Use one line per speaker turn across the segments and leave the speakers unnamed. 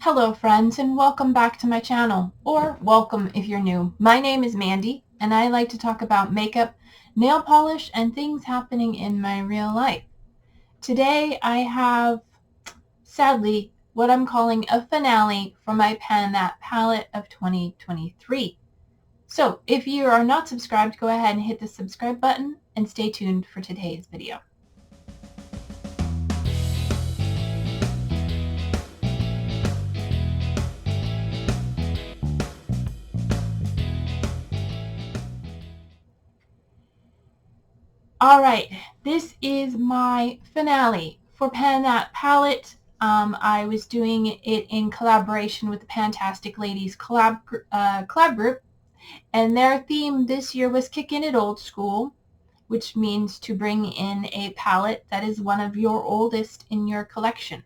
Hello friends, and welcome back to my channel, or welcome if you're new. My name is Mandy and I like to talk about makeup, nail polish, and things happening in my real life. Today I have, sadly, what I'm calling a finale for my Pan That palette of 2023. So if you are not subscribed, go ahead and hit the subscribe button and stay tuned for today's video. Alright, this is my finale for Pan That palette. I was doing it in collaboration with the Fantastic Ladies collab group, and their theme this year was Kickin' It Old School, which means to bring in a palette that is one of your oldest in your collection.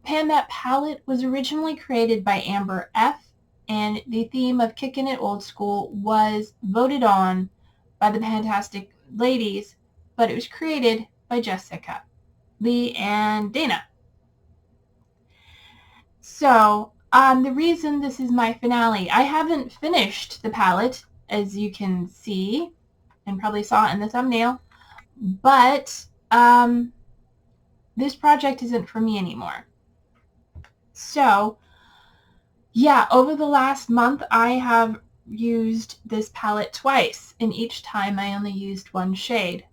Pan That palette was originally created by Amber F, and the theme of Kickin' It Old School was voted on by the Fantastic Ladies, but it was created by Jessica, Lee, and Dana. So, the reason this is my finale, I haven't finished the palette, as you can see, and probably saw in the thumbnail, but this project isn't for me anymore. So, yeah, over the last month, I have used this palette twice, and each time I only used one shade.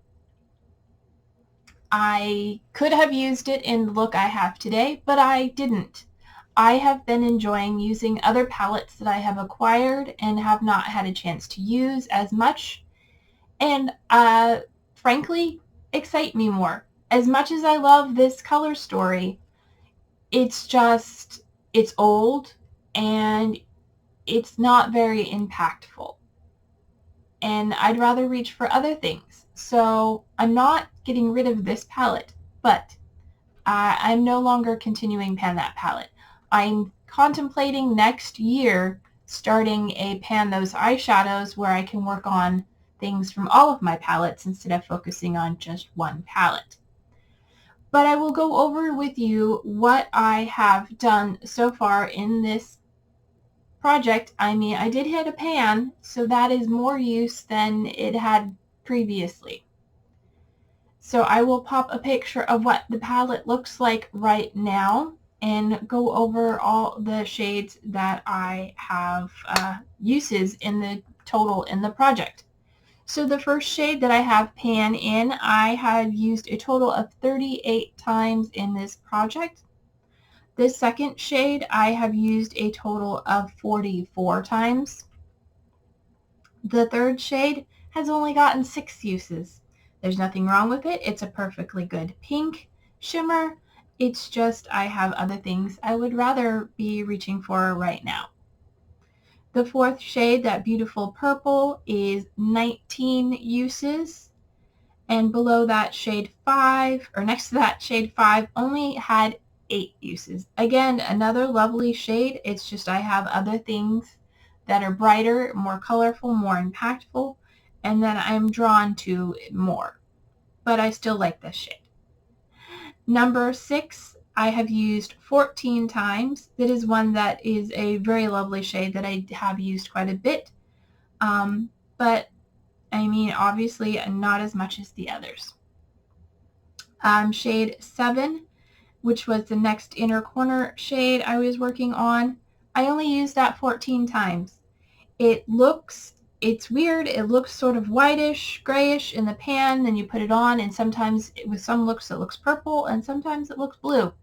I could have used it in the look I have today, but I didn't. I have been enjoying using other palettes that I have acquired and have not had a chance to use as much, and frankly, excite me more. As much as I love this color story, it's old and it's not very impactful. And I'd rather reach for other things. So I'm not getting rid of this palette, but I'm no longer continuing Pan That palette. I'm contemplating next year starting a Pan Those eyeshadows where I can work on things from all of my palettes instead of focusing on just one palette. But I will go over with you what I have done so far in this project. I mean, I did hit a pan, so that is more use than it had previously. So I will pop a picture of what the palette looks like right now and go over all the shades that I have uses in the total in the project. So the first shade that I have pan in, I have used a total of 38 times in this project. This second shade I have used a total of 44 times. The third shade has only gotten 6 uses. There's nothing wrong with it. It's a perfectly good pink shimmer. It's just I have other things I would rather be reaching for right now. The fourth shade, that beautiful purple, is 19 uses. And below that shade 5, or next to that shade 5, only had 8 uses. Again, another lovely shade. It's just I have other things that are brighter, more colorful, more impactful, and then I'm drawn to more. But I still like this shade. Number 6, I have used 14 times. That is one that is a very lovely shade that I have used quite a bit. But I mean, obviously not as much as the others. Shade 7, which was the next inner corner shade I was working on, I only used that 14 times. It's weird. It looks sort of whitish, grayish in the pan, then you put it on, and sometimes with some looks it looks purple, and sometimes it looks blue.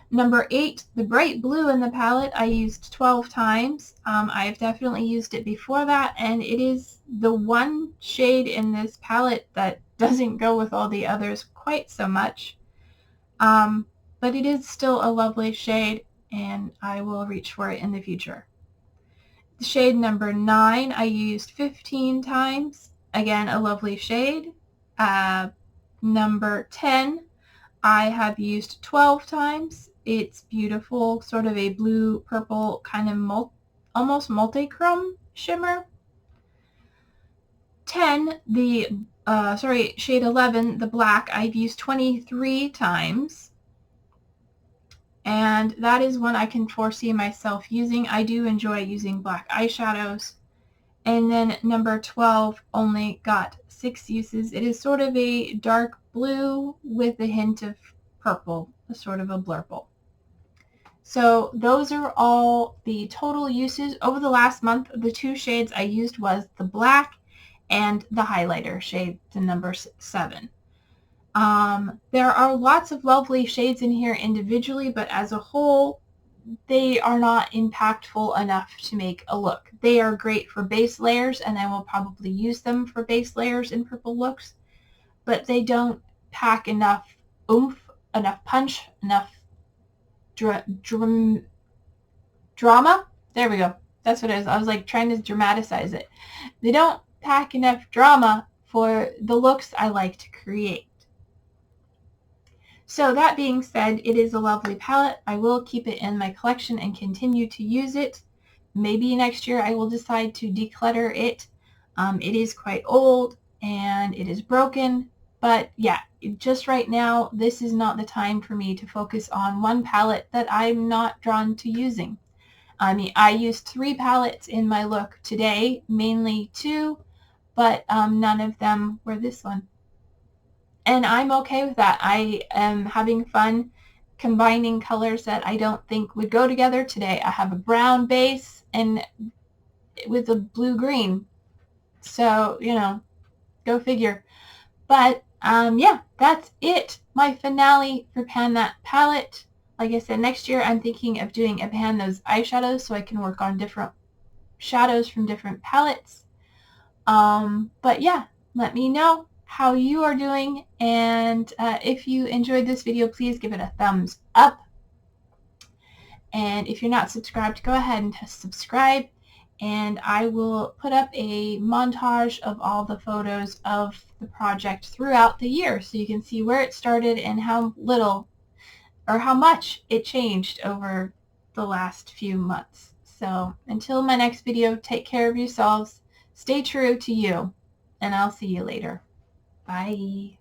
Number 8, the bright blue in the palette, I used 12 times. I've definitely used it before that, and it is the one shade in this palette that doesn't go with all the others quite so much. But it is still a lovely shade, and I will reach for it in the future. Shade number 9, I used 15 times. Again, a lovely shade. Number 10, I have used 12 times. It's beautiful, sort of a blue-purple kind of almost multichrome shimmer. Shade 11, the black, I've used 23 times. and that is one I can foresee myself using. I do enjoy using black eyeshadows. And then number 12 only got 6 uses. It is sort of a dark blue with a hint of purple, a sort of a blurple. So those are all the total uses. Over the last month, the 2 shades I used was the black and the highlighter shade, the number 7. There are lots of lovely shades in here individually, but as a whole, they are not impactful enough to make a look. They are great for base layers, and I will probably use them for base layers in purple looks, but they don't pack enough oomph, enough punch, enough drama. There we go. That's what it is. I was like trying to dramatize it. They don't pack enough drama for the looks I like to create. So that being said, it is a lovely palette. I will keep it in my collection and continue to use it. Maybe next year I will decide to declutter it. It is quite old and it is broken, but yeah, just right now, this is not the time for me to focus on one palette that I'm not drawn to using. I mean, I used 3 palettes in my look today, mainly 2, but none of them were this one. And I'm okay with that. I am having fun combining colors that I don't think would go together today. I have a brown base and with a blue-green. So, you know, go figure. But, yeah, that's it. My finale for Pan That palette. Like I said, next year I'm thinking of doing a Pan Those eyeshadows so I can work on different shadows from different palettes. But yeah, let me know how you are doing, and if you enjoyed this video, please give it a thumbs up. And if you're not subscribed, go ahead and subscribe, and I will put up a montage of all the photos of the project throughout the year so you can see where it started and how little or how much it changed over the last few months. So until my next video, take care of yourselves, stay true to you, and I'll see you later. Bye.